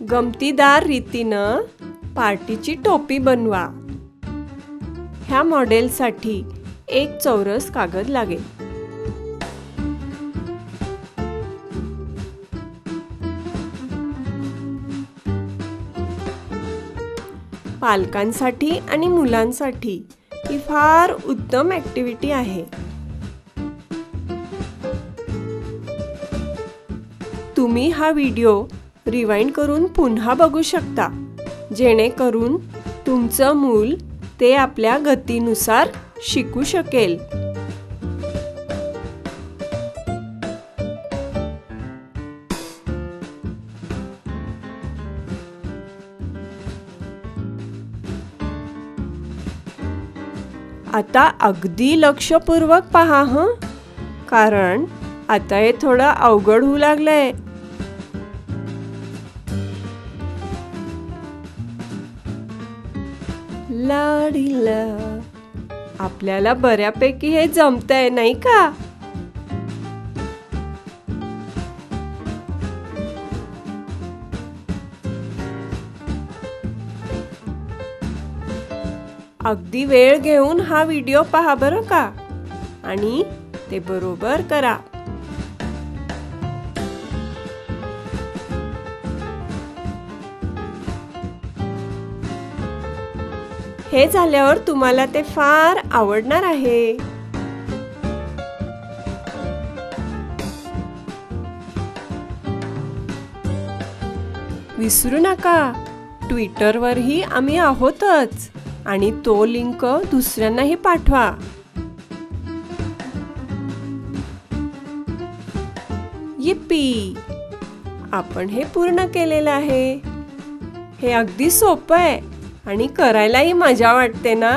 गमतीदार रीतीनं पार्टीची टोपी बनवा। ह्या मॉडेलसाठी एक चौरस कागद लागेल। पालकांसाठी आणि मुलांसाठी ही फार उत्तम ॲक्टिव्हिटी आहे। तुम्ही हा व्हिडिओ रिवाइंड करून पुन्हा बघू शकता, जेणेकरून तुमचं मूल ते आपल्या गतीनुसार शिकू शकेल। आता अगदी लक्षपूर्वक पहा हं, कारण आता हे थोडं अवघड होऊ लागलंय। लाडीला आपल्याला बऱ्यापैकी हे जमतंय नाही का? अगदी वेळ घेऊन हा व्हिडिओ पहा बरं का, आणि ते बरोबर करा। हे झाल्यावर तुम्हाला ते फार आवडणार आहे। विसरू नका, ट्विटरवरही आम्ही आहोतच, आणि तो लिंक दुसऱ्यांनाही पाठवा। yippee! आपण हे पूर्ण केलेलं आहे। हे अगदी सोपं आहे आणि करायलाही मजा वाटते ना?